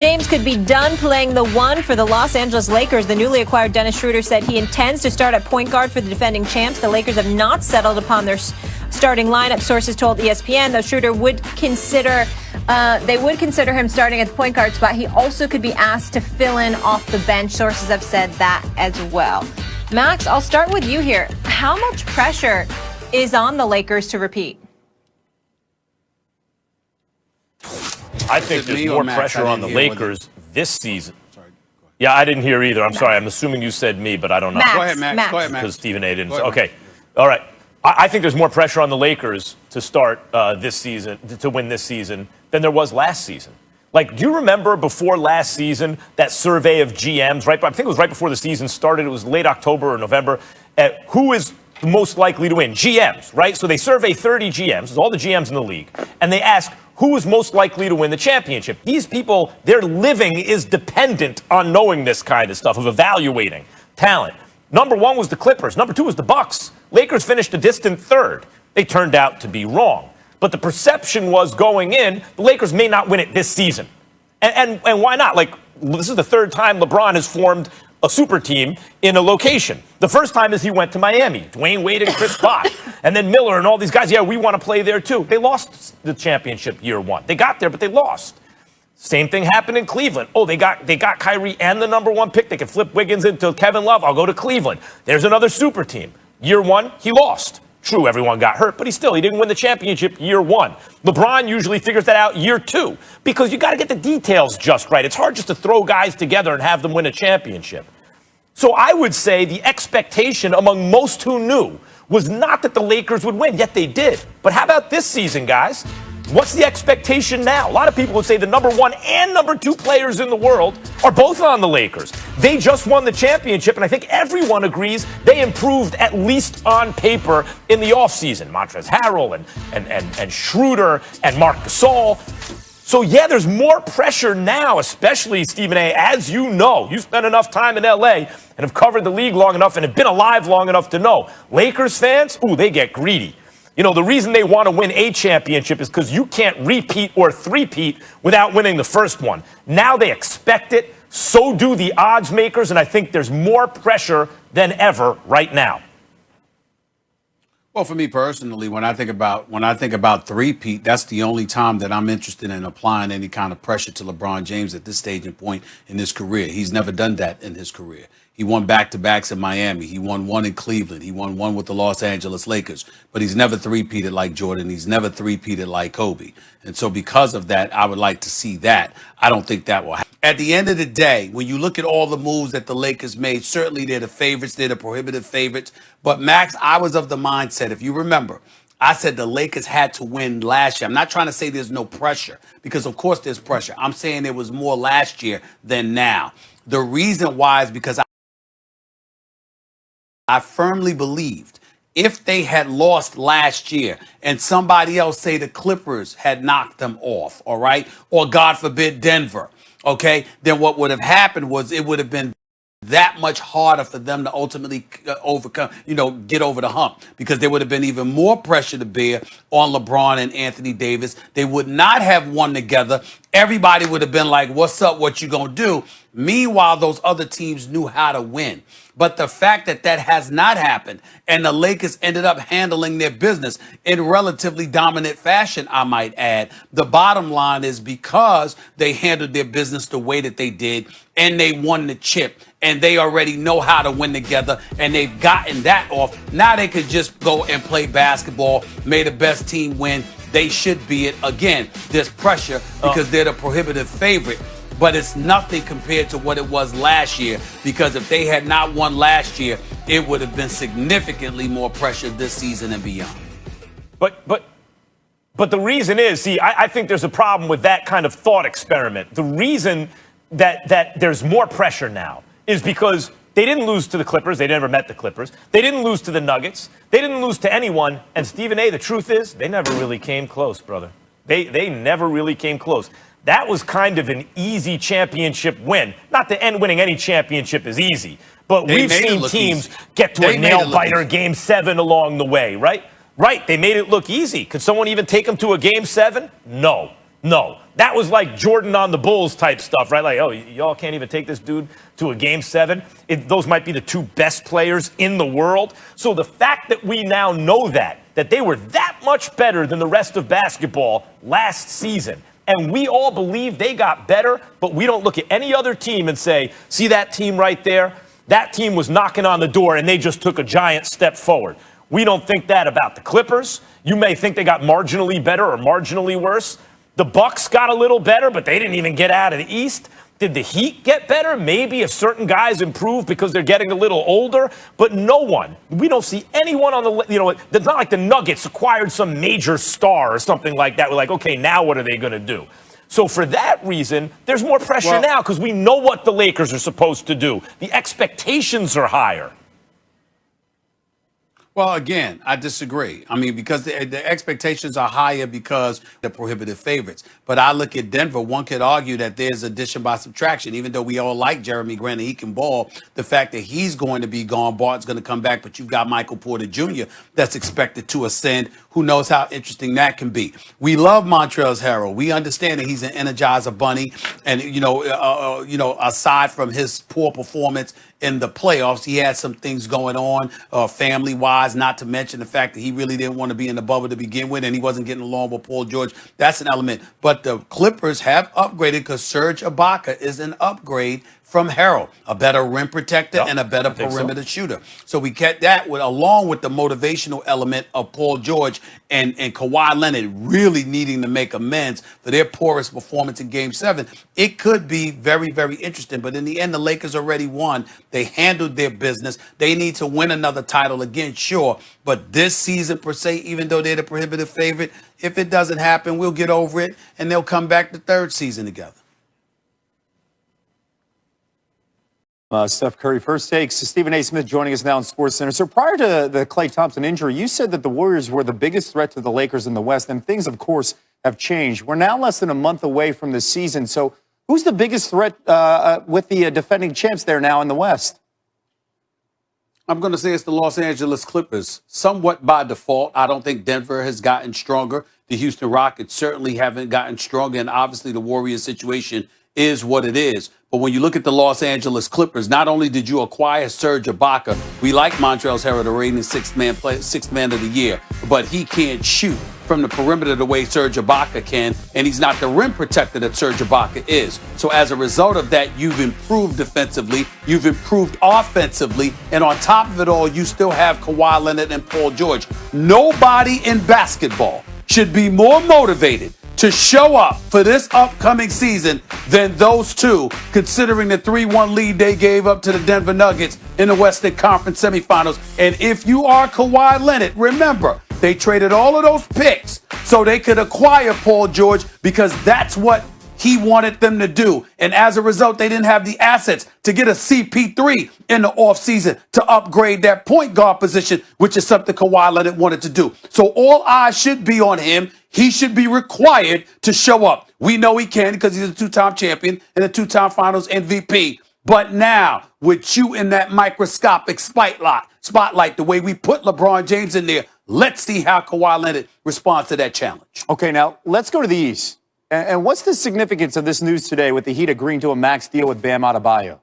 James could be done playing the one for the Los Angeles Lakers. The newly acquired Dennis Schroeder said he intends to start at point guard for the defending champs. The Lakers have not settled upon their starting lineup, sources told ESPN, though Schroeder would consider him starting at the point guard spot. He also could be asked to fill in off the bench. Sources have said that as well. Max, I'll start with you here. How much pressure is on the Lakers to repeat? I think there's more pressure on the Lakers this season. Yeah, I didn't hear either. I'm sorry. I'm assuming you said me, but I don't know. Max, Go ahead, Max. Go ahead, Max. Because Stephen A. didn't. Okay. All right. I think there's more pressure on the Lakers to start this season, to win this season, than there was last season. Like, do you remember before last season, that survey of GMs, right? I think it was right before the season started. It was late October or November. Who is the most likely to win? GMs, right? So they survey 30 GMs, all the GMs in the league, and they ask, who is most likely to win the championship? These people, their living is dependent on knowing this kind of stuff, of evaluating talent. Number one was the Clippers. Number two was the Bucks. Lakers finished a distant third. They turned out to be wrong. But the perception was going in, the Lakers may not win it this season. And why not? Like, this is the third time LeBron has formed a super team in a location. The first time is he went to Miami. Dwayne Wade and Chris Bosh. And then Miller and all these guys. Yeah, we want to play there too. They lost the championship year one. They got there, but they lost. Same thing happened in Cleveland. Oh, they got Kyrie and the number one pick. They can flip Wiggins into Kevin Love. I'll go to Cleveland. There's another super team. Year one, he lost. True, everyone got hurt, but he didn't win the championship year one. LeBron usually figures that out year two because you got to get the details just right. It's hard just to throw guys together and have them win a championship. So I would say the expectation among most who knew was not that the Lakers would win, yet they did. But how about this season, guys? What's the expectation now? A lot of people would say the number one and number two players in the world are both on the Lakers. They just won the championship, and I think everyone agrees they improved at least on paper in the offseason. Montrezl Harrell and Schroeder and Marc Gasol. So, yeah, there's more pressure now, especially, Stephen A., as you know. You spent enough time in L.A. and have covered the league long enough and have been alive long enough to know. Lakers fans, they get greedy. You know, the reason they want to win a championship is because you can't repeat or three-peat without winning the first one. Now they expect it. So do the odds makers, and I think there's more pressure than ever right now. Well, for me personally, when I think about three-peat, that's the only time that I'm interested in applying any kind of pressure to LeBron James at this stage and point in his career. He's never done that in his career. He won back-to-backs in Miami. He won one in Cleveland. He won one with the Los Angeles Lakers. But he's never three-peated like Jordan. He's never three-peated like Kobe. And so because of that, I would like to see that. I don't think that will happen. At the end of the day, when you look at all the moves that the Lakers made, certainly they're the favorites. They're the prohibitive favorites. But, Max, I was of the mindset, if you remember, I said the Lakers had to win last year. I'm not trying to say there's no pressure because, of course, there's pressure. I'm saying there was more last year than now. The reason why is because I firmly believed if they had lost last year and somebody else, say the Clippers, had knocked them off, all right, or God forbid Denver, okay, then what would have happened was it would have been that much harder for them to ultimately overcome, get over the hump because there would have been even more pressure to bear on LeBron and Anthony Davis. They would not have won together. Everybody would have been like, what's up? What you gonna do? Meanwhile, those other teams knew how to win. But the fact that that has not happened and the Lakers ended up handling their business in relatively dominant fashion, I might add, the bottom line is because they handled their business the way that they did and they won the chip and they already know how to win together and they've gotten that off. Now they could just go and play basketball, may the best team win. They should be it. Again, there's pressure because they're the prohibitive favorite. But it's nothing compared to what it was last year, because if they had not won last year, it would have been significantly more pressure this season and beyond. But the reason is, I think there's a problem with that kind of thought experiment. The reason that there's more pressure now is because they didn't lose to the Clippers. They never met the Clippers. They didn't lose to the Nuggets. They didn't lose to anyone. And Stephen A., the truth is, they never really came close, brother. They never really came close. That was kind of an easy championship win. Not that winning any championship is easy, but we've seen teams get to a nail-biter Game 7 along the way, right? Right, they made it look easy. Could someone even take them to a Game 7? No. No. That was like Jordan on the Bulls type stuff, right? Like, oh, y'all can't even take this dude to a Game 7. Those might be the two best players in the world. So the fact that we now know that they were that much better than the rest of basketball last season, and we all believe they got better, but we don't look at any other team and say, see that team right there? That team was knocking on the door, and they just took a giant step forward. We don't think that about the Clippers. You may think they got marginally better or marginally worse. The Bucks got a little better, but they didn't even get out of the East. Did the Heat get better? Maybe if certain guys improve because they're getting a little older, but no one. We don't see anyone on the, it's not like the Nuggets acquired some major star or something like that. We're like, okay, now what are they going to do? So for that reason, there's more pressure now because we know what the Lakers are supposed to do. The expectations are higher. Well, again, I disagree. I mean, because the expectations are higher because they're prohibitive favorites. But I look at Denver, one could argue that there's addition by subtraction. Even though we all like Jeremy Grant and he can ball, the fact that he's going to be gone, Bart's going to come back, but you've got Michael Porter Jr. that's expected to ascend. Who knows how interesting that can be. We love Montrezl Harrell. We understand that he's an Energizer bunny. And, aside from his poor performance in the playoffs, he had some things going on family-wise, not to mention the fact that he really didn't want to be in the bubble to begin with, and he wasn't getting along with Paul George. That's an element. But the Clippers have upgraded because Serge Ibaka is an upgrade from Harrell, a better rim protector and a better perimeter shooter. So we kept that along with the motivational element of Paul George and Kawhi Leonard really needing to make amends for their poorest performance in Game 7. It could be very, very interesting. But in the end, the Lakers already won. They handled their business. They need to win another title again, sure. But this season, per se, even though they're the prohibitive favorite, if it doesn't happen, we'll get over it, and they'll come back the third season together. Steph Curry, first takes. Stephen A. Smith joining us now in SportsCenter. So prior to the Klay Thompson injury, you said that the Warriors were the biggest threat to the Lakers in the West, and things, of course, have changed. We're now less than a month away from the season. So who's the biggest threat with the defending champs there now in the West? I'm going to say it's the Los Angeles Clippers, somewhat by default. I don't think Denver has gotten stronger. The Houston Rockets certainly haven't gotten stronger, and obviously the Warriors situation is what it is. But when you look at the Los Angeles Clippers, not only did you acquire Serge Ibaka, we like Montrezl Harrell, the reigning sixth man of the year, but he can't shoot from the perimeter the way Serge Ibaka can, and he's not the rim protector that Serge Ibaka is. So as a result of that, you've improved defensively, you've improved offensively, and on top of it all, you still have Kawhi Leonard and Paul George. Nobody in basketball should be more motivated to show up for this upcoming season than those two, considering the 3-1 lead they gave up to the Denver Nuggets in the Western Conference semifinals. And if you are Kawhi Leonard, remember, they traded all of those picks so they could acquire Paul George because that's what he wanted them to do. And as a result, they didn't have the assets to get a CP3 in the offseason to upgrade that point guard position, which is something Kawhi Leonard wanted to do. So all eyes should be on him. He should be required to show up. We know he can because he's a two-time champion and a two-time finals MVP. But now, with you in that microscopic spotlight, the way we put LeBron James in there, let's see how Kawhi Leonard responds to that challenge. Okay, now let's go to the East. And what's the significance of this news today with the Heat agreeing to a max deal with Bam Adebayo?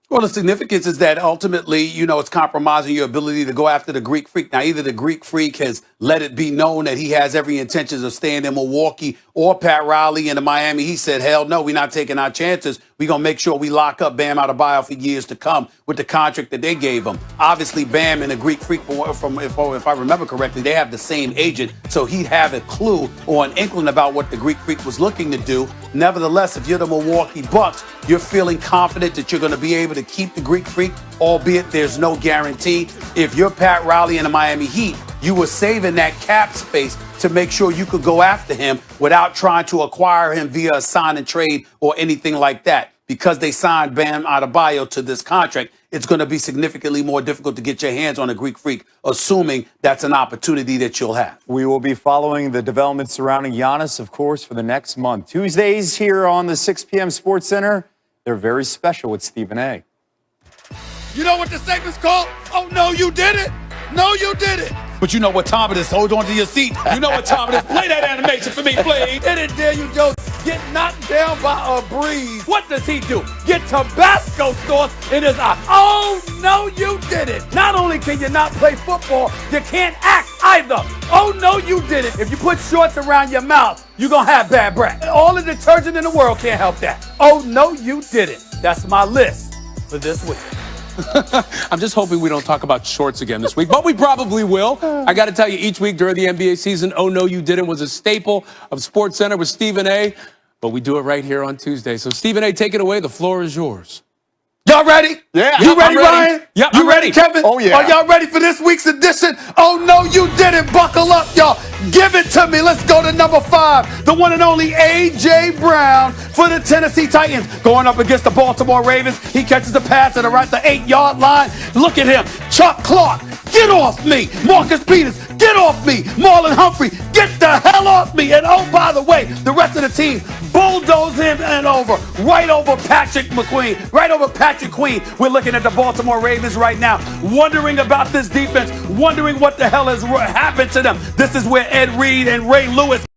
Well, the significance is that ultimately, it's compromising your ability to go after the Greek Freak. Now, either the Greek Freak has let it be known that he has every intentions of staying in Milwaukee, or Pat Riley in Miami. He said, hell no, we're not taking our chances. We're going to make sure we lock up Bam Adebayo for years to come with the contract that they gave him. Obviously, Bam and the Greek Freak, if I remember correctly, they have the same agent, so he'd have a clue or an inkling about what the Greek Freak was looking to do. Nevertheless, if you're the Milwaukee Bucks, you're feeling confident that you're going to be able to keep the Greek Freak, albeit there's no guarantee. If you're Pat Riley and the Miami Heat, you were saving that cap space to make sure you could go after him without trying to acquire him via a sign and trade or anything like that. Because they signed Bam Adebayo to this contract, it's going to be significantly more difficult to get your hands on a Greek Freak, assuming that's an opportunity that you'll have. We will be following the developments surrounding Giannis, of course, for the next month. Tuesdays here on the 6 p.m. Sports Center, they're very special with Stephen A. You know what the segment's called? Oh, no, you didn't. No, you didn't. But you know what time it is. Hold on to your seat. You know what time it is. Play that animation for me, please. And then there you go. Get knocked down by a breeze. What does he do? Get Tabasco sauce in his eye. Oh, no, you didn't. Not only can you not play football, you can't act either. Oh, no, you didn't. If you put shorts around your mouth, you're going to have bad breath. All the detergent in the world can't help that. Oh, no, you didn't. That's my list for this week. I'm just hoping we don't talk about shorts again this week, but we probably will. I got to tell you, each week during the NBA season, Oh No You Didn't was a staple of SportsCenter with Stephen A. But we do it right here on Tuesday. So Stephen A., take it away. The floor is yours. Y'all ready? Yeah. You ready, Ryan? Yep, You I'm ready, ready. Kevin? Oh, yeah. Are y'all ready for this week's edition? Oh, no, you didn't. Buckle up, y'all. Give it to me. Let's go to number 5. The one and only A.J. Brown for the Tennessee Titans. Going up against the Baltimore Ravens. He catches a pass at around the 8-yard line. Look at him. Chuck Clark, get off me. Marcus Peters, get off me. Marlon Humphrey, get the hell off me. And oh, by the way, the rest of the team bulldoze him and over. Right over Patrick McQueen. Right over Patrick Queen. We're looking at the Baltimore Ravens right now, wondering about this defense, wondering what the hell has happened to them. This is where Ed Reed and Ray Lewis